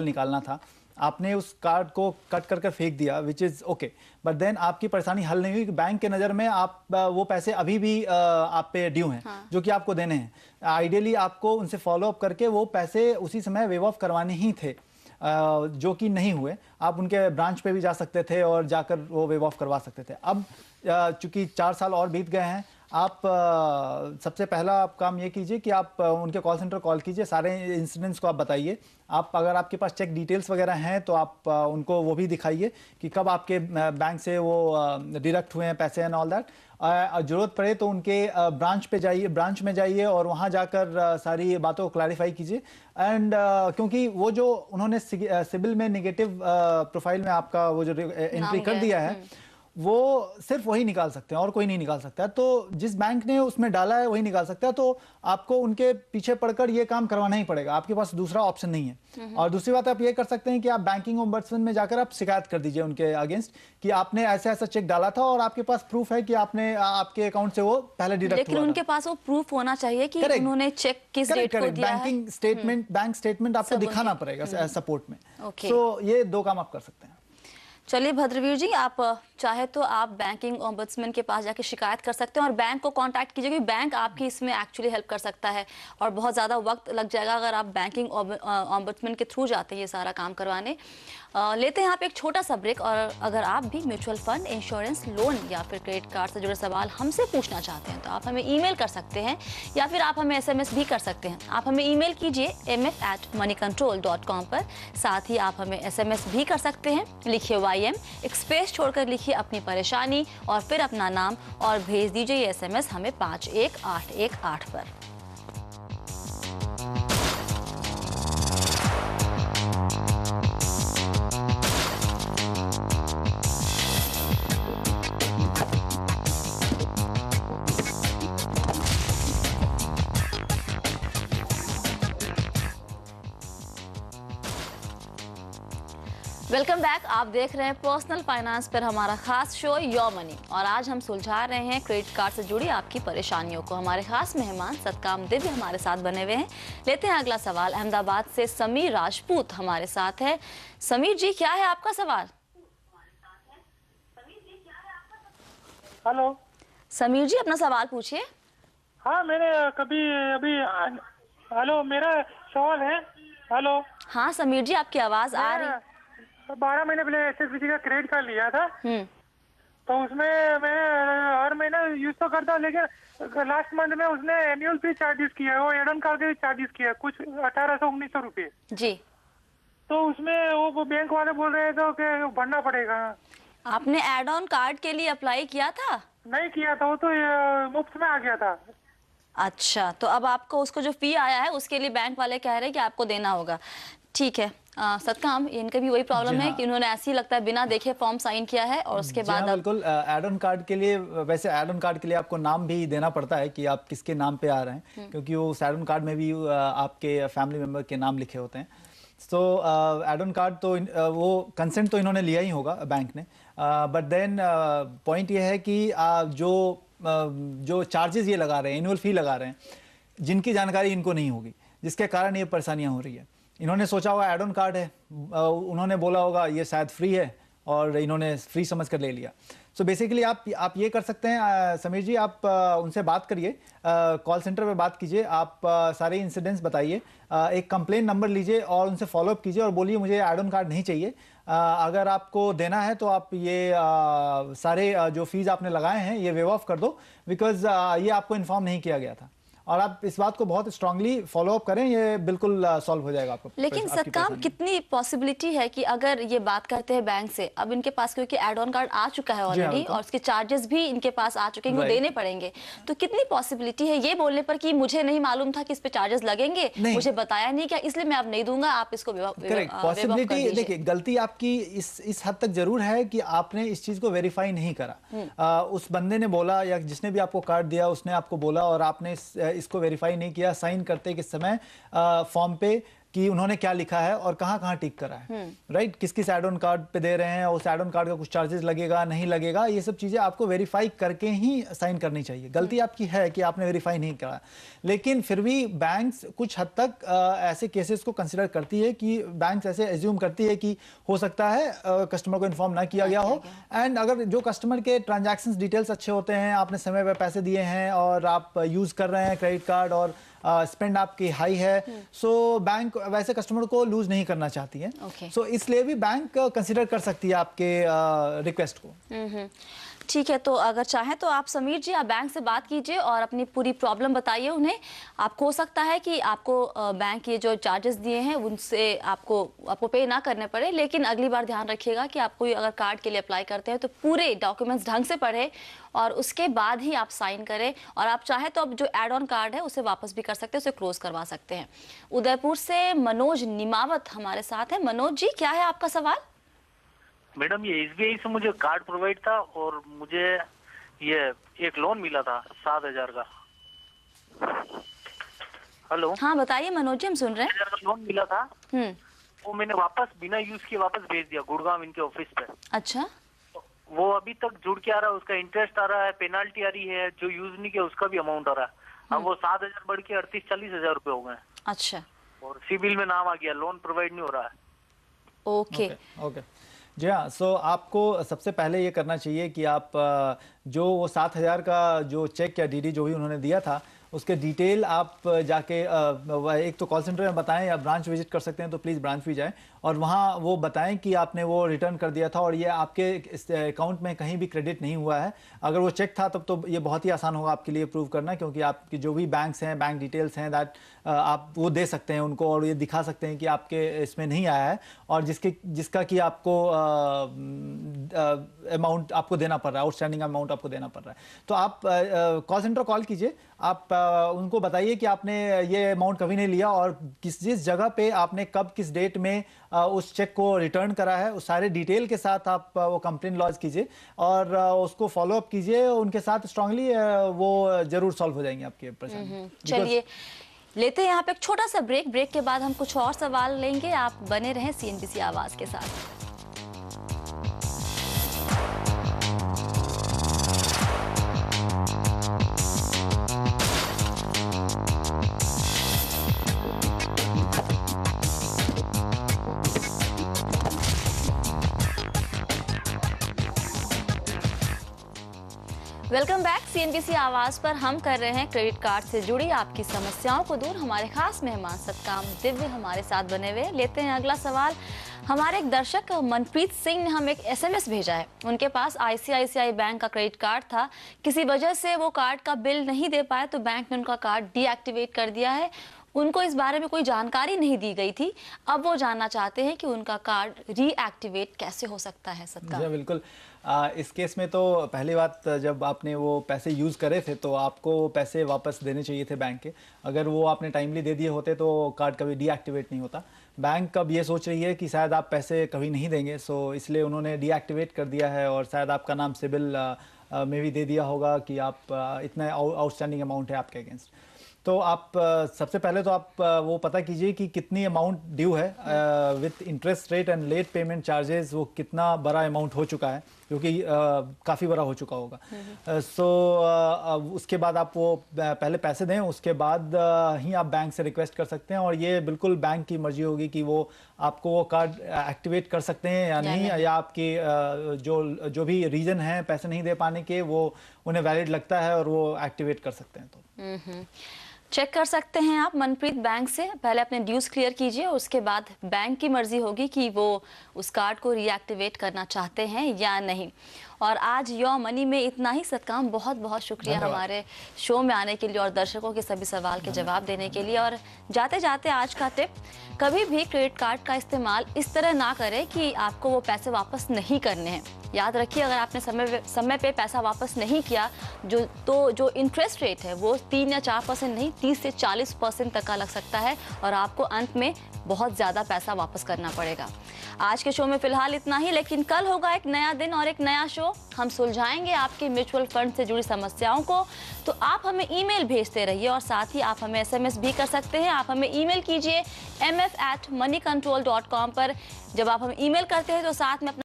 निकालना था, आपने उस कार्ड को कट कर फेंक दिया, which is okay, but then आपकी परेशानी हल नहीं हुई कि बैंक के नज़र में आप वो पैसे अभी भी आप पे ड्यू हैं, हाँ। जो कि आपको देने हैं। आइडियली आपको उनसे फॉलो अप करके वो पैसे उसी समय वेव ऑफ करवाने ही थे, जो कि नहीं हुए। आप उनके ब्रांच पे भी जा सकते थे और जाकर वो वेव ऑफ करवा सकते थे। अब चूंकि 4 साल और बीत गए हैं, आप सबसे पहला आप काम ये कीजिए कि आप उनके कॉल सेंटर कॉल कीजिए, सारे इंसिडेंट्स को आप बताइए। आप अगर आपके पास चेक डिटेल्स वगैरह हैं तो आप उनको वो भी दिखाइए कि कब आपके बैंक से वो डिडक्ट हुए हैं पैसे एंड ऑल दैट। ज़रूरत पड़े तो उनके ब्रांच पे जाइए, ब्रांच में जाइए और वहाँ जाकर सारी बातों को क्लैरिफाई कीजिए। एंड क्योंकि वो जो उन्होंने सिबिल में नेगेटिव प्रोफाइल में आपका वो जो एंट्री कर दिया है, वो सिर्फ वही निकाल सकते हैं और कोई नहीं निकाल सकता है। तो जिस बैंक ने उसमें डाला है वही निकाल सकता है, तो आपको उनके पीछे पड़कर ये काम करवाना ही पड़ेगा, आपके पास दूसरा ऑप्शन नहीं है। और दूसरी बात आप ये कर सकते हैं कि आप बैंकिंग ओम्बड्समैन में जाकर आप शिकायत कर दीजिए उनके अगेंस्ट कि आपने ऐसा ऐसा चेक डाला था और आपके पास प्रूफ है कि आपने आपके अकाउंट से वो पहले डिडक्ट हुआ था। लेकिन उनके पास वो प्रूफ होना चाहिए कि उन्होंने चेक किस डेट को दिया है। बैंकिंग स्टेटमेंट, बैंक स्टेटमेंट आपको दिखाना पड़ेगा सपोर्ट में। सो ये 2 काम आप कर सकते हैं। चलिए भद्रवीर जी, आप चाहे तो आप बैंकिंग ओम्बड्समैन के पास जाके शिकायत कर सकते हैं और बैंक को कांटेक्ट कीजिए, क्योंकि बैंक आपकी इसमें एक्चुअली हेल्प कर सकता है और बहुत ज़्यादा वक्त लग जाएगा अगर आप बैंकिंग ओम्बड्समैन के थ्रू जाते हैं ये सारा काम करवाने। लेते हैं यहाँ पे एक छोटा सा ब्रेक, और अगर आप भी म्यूचुअल फंड, इंश्योरेंस, लोन या फिर क्रेडिट कार्ड से जुड़े सवाल हमसे पूछना चाहते हैं तो आप हमें ईमेल कर सकते हैं या फिर आप हमें SMS भी कर सकते हैं। आप हमें ईमेल कीजिए mf@moneycontrol.com पर। साथ ही आप हमें SMS भी कर सकते हैं, लिखिए YM, एक स्पेस छोड़कर लिखिए अपनी परेशानी और फिर अपना नाम और भेज दीजिए ये SMS हमें 51818 पर। Welcome back. आप देख रहे हैं पर्सनल फाइनेंस पर हमारा खास शो योर मनी, और आज हम सुलझा रहे हैं क्रेडिट कार्ड से जुड़ी आपकी परेशानियों को। हमारे खास मेहमान सतकाम दिव्य हमारे साथ बने हुए हैं। लेते हैं अगला सवाल। अहमदाबाद से समीर राजपूत हमारे साथ है। समीर जी, क्या है आपका सवाल? हेलो समीर जी, अपना सवाल पूछिए। हाँ, मैंने कभी अभी हेलो, मेरा सवाल है। हेलो हाँ समीर जी, आपकी आवाज आ रही। 12 महीने पहले HSBC का क्रेडिट कार्ड लिया था, तो उसमें मैंने हर महीना यूज तो करता हूँ, लेकिन लास्ट मंथ में उसने एनुअल फी चार्जेस किया है, वो एड ऑन कार्ड के चार्जेस किया है, कुछ 1800-1900 रुपये जी। तो उसमें वो बैंक वाले बोल रहे हैं तो कि भरना पड़ेगा। आपने एड ऑन कार्ड के लिए अप्लाई किया था? नहीं किया था, वो तो मुफ्त में आ गया था। अच्छा, तो अब आपको उसको जो फी आया है उसके लिए बैंक वाले कह रहे हैं कि आपको देना होगा। ठीक है। सतकाम, इनका भी वही प्रॉब्लम है कि उन्होंने ऐसे ही लगता है बिना देखे फॉर्म साइन किया है और उसके बाद बिल्कुल एड ऑन कार्ड के लिए, वैसे एड ऑन कार्ड के लिए आपको नाम भी देना पड़ता है कि आप किसके नाम पे आ रहे हैं, क्योंकि वो एड ऑन कार्ड में भी आपके फैमिली मेंबर के नाम लिखे होते हैं। तो एड ऑन कार्ड तो वो कंसेंट तो इन्होंने लिया ही होगा बैंक ने, बट देन पॉइंट ये है कि जो चार्जेस ये लगा रहे हैं, एनुअल फी लगा रहे हैं, जिनकी जानकारी इनको नहीं होगी, जिसके कारण ये परेशानियां हो रही है। इन्होंने सोचा होगा एड ऑन कार्ड है, उन्होंने बोला होगा ये शायद फ्री है और इन्होंने फ्री समझ कर ले लिया। सो बेसिकली आप ये कर सकते हैं समीर जी, आप उनसे बात करिए, कॉल सेंटर पे बात कीजिए, आप सारे इंसिडेंट्स बताइए, एक कंप्लेन नंबर लीजिए और उनसे फॉलोअप कीजिए और बोलिए मुझे एड ऑन कार्ड नहीं चाहिए, अगर आपको देना है तो आप ये सारे जो फीस आपने लगाए हैं ये वेव ऑफ कर दो, बिकॉज ये आपको इन्फॉर्म नहीं किया गया था। और आप इस बात को बहुत स्ट्रांगली फॉलो अप करें, ये बिल्कुल सॉल्व हो जाएगा आपको। लेकिन सतकाम, कितनी पॉसिबिलिटी है कि अगर ये बात करते हैं बैंक से, अब इनके पास क्योंकि एड ऑन कार्ड आ चुका है ऑलरेडी और उसके चार्जेस भी इनके पास आ चुके हैं, वो देने पड़ेंगे, तो कितनी पॉसिबिलिटी है ये बोलने पर कि मुझे नहीं मालूम था कि इस पे चार्जेस लगेंगे, मुझे बताया नहीं क्या, इसलिए मैं अब नहीं दूंगा, आप इसको पॉसिबिलिटी। देखिए, गलती आपकी इस हद तक जरूर है कि आपने इस चीज को वेरीफाई नहीं करा। उस बंदे ने बोला या जिसने भी आपको कार्ड दिया उसने आपको बोला और आपने इसको वेरीफाई नहीं किया, साइन करते के समय फॉर्म पे कि उन्होंने क्या लिखा है और कहाँ कहाँ टिक करा है, राइट, किस किस एड ऑन कार्ड पे दे रहे हैं, उस एड ऑन कार्ड का कुछ चार्जेस लगेगा नहीं लगेगा, ये सब चीज़ें आपको वेरीफाई करके ही साइन करनी चाहिए। गलती आपकी है कि आपने वेरीफाई नहीं करा, लेकिन फिर भी बैंक्स कुछ हद तक ऐसे केसेस को कंसिडर करती है कि बैंक्स ऐसे एज्यूम करती है कि हो सकता है कस्टमर को इन्फॉर्म ना किया गया हो, एंड अगर जो कस्टमर के ट्रांजैक्शंस डिटेल्स अच्छे होते हैं, आपने समय पर पैसे दिए हैं और आप यूज़ कर रहे हैं क्रेडिट कार्ड और स्पेंड आपकी हाई है, सो बैंक वैसे कस्टमर को लूज नहीं करना चाहती है, सो इसलिए भी बैंक कंसिडर कर सकती है आपके रिक्वेस्ट को। ठीक है, तो अगर चाहें तो आप समीर जी आप बैंक से बात कीजिए और अपनी पूरी प्रॉब्लम बताइए उन्हें। आपको हो सकता है कि आपको बैंक ये जो चार्जेस दिए हैं उनसे आपको पे ना करने पड़े, लेकिन अगली बार ध्यान रखिएगा कि आप कोई अगर कार्ड के लिए अप्लाई करते हैं तो पूरे डॉक्यूमेंट्स ढंग से पढ़े और उसके बाद ही आप साइन करें। और आप चाहें तो अब जो एड ऑन कार्ड है उसे वापस भी कर सकते हैं, उसे क्लोज करवा सकते हैं। उदयपुर से मनोज निमावत हमारे साथ है। मनोज जी, क्या है आपका सवाल? मैडम, ये SBI से मुझे कार्ड प्रोवाइड था और मुझे ये एक लोन मिला था 7,000 का। हेलो, हाँ बताइए मनोज जी, हम सुन रहे हैं। 7,000 का लोन मिला था, वो मैंने वापस बिना यूज किए वापस भेज दिया गुड़गांव इनके ऑफिस पे। अच्छा, वो अभी तक जुड़ के आ रहा है, उसका इंटरेस्ट आ रहा है, पेनाल्टी आ रही है, जो यूज नहीं किया उसका भी अमाउंट आ रहा है। अब वो 7,000 बढ़ के 38-40 हजार रुपए हो गए। अच्छा, और सिबिल में नाम आ गया, लोन प्रोवाइड नहीं हो रहा है। ओके ओके जी हाँ, सो आपको सबसे पहले ये करना चाहिए कि आप जो वो 7,000 का जो चेक या DD जो भी उन्होंने दिया था उसके डिटेल आप जाके एक तो कॉल सेंटर में बताएं या ब्रांच विजिट कर सकते हैं तो प्लीज़ ब्रांच भी जाएं और वहाँ वो बताएं कि आपने वो रिटर्न कर दिया था और ये आपके अकाउंट में कहीं भी क्रेडिट नहीं हुआ है। अगर वो चेक था तब तो ये बहुत ही आसान होगा आपके लिए प्रूव करना, क्योंकि आपकी जो भी बैंक्स हैं, बैंक डिटेल्स हैं, दैट आप वो दे सकते हैं उनको और ये दिखा सकते हैं कि आपके इसमें नहीं आया है और जिसका कि आपको अमाउंट आपको देना पड़ रहा है, आउटस्टैंडिंग अमाउंट आपको देना पड़ रहा है। तो आप कॉल सेंटर कॉल कीजिए, आप उनको बताइए कि आपने ये अमाउंट कभी नहीं लिया और जिस जगह पे आपने कब किस डेट में उस चेक को रिटर्न करा है, उस सारे डिटेल के साथ आप वो कंप्लेंट लॉन्च कीजिए और उसको फॉलो अप कीजिए उनके साथ स्ट्रांगली, वो जरूर सॉल्व हो जाएंगे आपके परेशानी। चलिए लेते हैं यहाँ पे एक छोटा सा ब्रेक के बाद हम कुछ और सवाल लेंगे। आप बने रहें CNBC आवाज के साथ। Welcome back. CNBC आवाज पर हम कर रहे हैं क्रेडिट कार्ड से जुड़ी आपकी समस्याओं को दूर। हमारे खास मेहमान सतकाम दिव्य हमारे साथ बने हुए। लेते हैं अगला सवाल। हमारे एक दर्शक मनप्रीत सिंह ने हमें एक SMS भेजा है। उनके पास ICICI बैंक का क्रेडिट कार्ड था, किसी वजह से वो कार्ड का बिल नहीं दे पाए तो बैंक ने उनका कार्ड डीएक्टिवेट कर दिया है। उनको इस बारे में कोई जानकारी नहीं दी गई थी। अब वो जानना चाहते हैं कि उनका कार्ड रीएक्टिवेट कैसे हो सकता है। सत्कार जी बिल्कुल। इस केस में तो पहली बात, जब आपने वो पैसे यूज़ करे थे तो आपको पैसे वापस देने चाहिए थे बैंक के। अगर वो आपने टाइमली दे दिए होते तो कार्ड कभी डीएक्टिवेट नहीं होता। बैंक अब ये सोच रही है कि शायद आप पैसे कभी नहीं देंगे, सो इसलिए उन्होंने डीएक्टिवेट कर दिया है और शायद आपका नाम सिबिल में भी दे दिया होगा कि आप इतना आउटस्टैंडिंग अमाउंट है आपके अगेंस्ट। तो आप सबसे पहले तो आप वो पता कीजिए कि कितनी अमाउंट ड्यू है with interest rate and let payment charges, वो कितना बड़ा अमाउंट हो चुका है, क्योंकि काफ़ी बड़ा हो चुका होगा। सो उसके बाद आप वो पहले पैसे दें, उसके बाद ही आप बैंक से रिक्वेस्ट कर सकते हैं और ये बिल्कुल बैंक की मर्जी होगी कि वो आपको वो कार्ड एक्टिवेट कर सकते हैं या नहीं, या आपकी जो भी रीज़न है पैसे नहीं दे पाने के वो उन्हें वैलिड लगता है और वो एक्टिवेट कर सकते हैं। तो चेक कर सकते हैं आप मनप्रीत बैंक से। पहले अपने ड्यूज क्लियर कीजिए, उसके बाद बैंक की मर्जी होगी कि वो उस कार्ड को रीएक्टिवेट करना चाहते हैं या नहीं। और आज योर मनी में इतना ही। सतकाम, बहुत बहुत शुक्रिया हमारे शो में आने के लिए और दर्शकों के सभी सवाल के जवाब देने के लिए। और जाते जाते आज का टिप, कभी भी क्रेडिट कार्ड का इस्तेमाल इस तरह ना करें कि आपको वो पैसे वापस नहीं करने हैं। याद रखिए, अगर आपने समय पे पैसा वापस नहीं किया जो इंटरेस्ट रेट है वो 3 या 4% नहीं 30 से 40% तक का लग सकता है और आपको अंत में बहुत ज़्यादा पैसा वापस करना पड़ेगा। आज के शो में फिलहाल इतना ही, लेकिन कल होगा एक नया दिन और एक नया शो। हम सुलझाएंगे आपके म्यूचुअल फंड से जुड़ी समस्याओं को। तो आप हमें ईमेल भेजते रहिए और साथ ही आप हमें एसएमएस भी कर सकते हैं। आप हमें ईमेल कीजिए mf@moneycontrol.com पर। जब आप हमें ईमेल करते हैं तो साथ में अपना